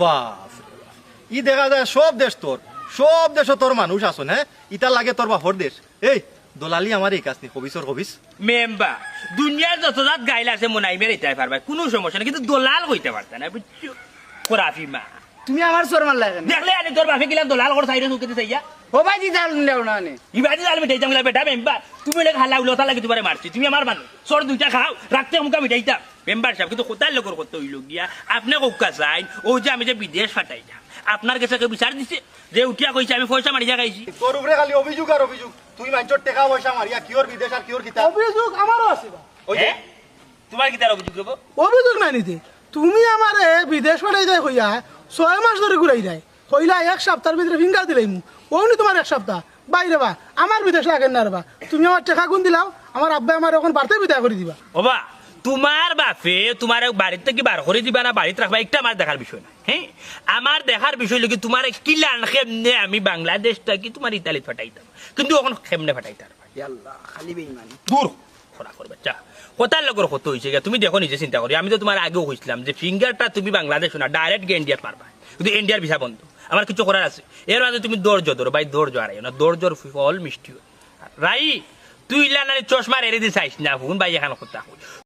বাপ ই দেখা যায় সব দেশ তোর, সব দেশ তোর মানুষ আসন। হ্যাঁ, ইটা লাগে তোর বাপর দেশ। এই দলালি আমার এই কাজ নি কবিসর কবিস মেম্বার দুনিয়ার যত জাত গাইল আছে মোনাইমের এটাই পারবা, কোনো সমস্যা নেই, কিন্তু দলাল কইতে পারতা না বুঝছো। কোরাফি মা তুমি আমার সর মারলা কেন? দেখলে আনি তোর বাপে গিলা দলাল করে সাইডে ঢুকে দিছাইয়া ও ভাই জি জাল নেও না নে। ইবাদি জাল মিঠাই চামলা বেটা মেম্বার, তুমি লেখ হালা উলতা লাগি তোমারে মারছি, তুমি আমার মানুষ সর দুইটা খাও রাখতে মুখা মিঠাইতা মেম্বার সাহেব। কিন্তু কোথায় লোকের করতে হইল গিয়া আপনি কোকা চাই ও যে আমি যে বিদেশ ফাটাই না আপনার কাছে কেউ বিচার দিছে যে উঠিয়া কইছে আমি পয়সা মারিয়া খাইছি। তোর উপরে খালি অভিযোগ আর অভিযোগ। তুই মানুষের টাকা পয়সা মারিয়া কিওর বিদেশ আর কিওর কিতা। অভিযোগ আমারও আছে বা। ওই যে তোমার কি তার অভিযোগ দেবো? অভিযোগ নাই নিতে তুমি আমারে বিদেশ পাঠাই দেয় কইয়া 6 মাস ধরে ঘুরাই দেয় কইলা এক সপ্তাহের ভিতরে ফিঙ্গার দিলাই মু ওনি তোমার এক সপ্তাহ বাইরে বা আমার বিদেশ লাগেন না রে বা। তুমি আমার টাকা গুণ দিলাও আমার আব্বা আমার এখন বাড়তে বিদায় করে দিবা। ওবা তোমার বাপে তোমার বাড়িতে কি বার করে দিবা না বাড়িতে রাখবা একটা আমার দেখার বিষয় না। হ্যাঁ, আমার দেখার বিষয় লোক তোমার কিলান কেমনে আমি বাংলাদেশটা কি তোমার ইতালি ফাটাইতাম, কিন্তু এখন কেমনে ফাটাইতাম আল্লাহ খালি বেঈমানি দূর খোলা করবে চা কোথার লোকের কত হয়েছে তুমি দেখো নিজে চিন্তা করি। আমি তো তোমার আগেও কইছিলাম যে ফিঙ্গারটা তুমি বাংলাদেশ না ডাইরেক্ট গিয়ে ইন্ডিয়া পারবা, কিন্তু ইন্ডিয়ার ভিসা বন্ধ। আমার কিছু করার আছে এর মাঝে তুমি দৌড় ধরো ভাই, দৌড় হারাইও না, দৌড় ফল মিষ্টি রাই তুই ইলানারি চশমা রেড়ে দিয়ে চাইস না ফোন ভাই এখানে কথা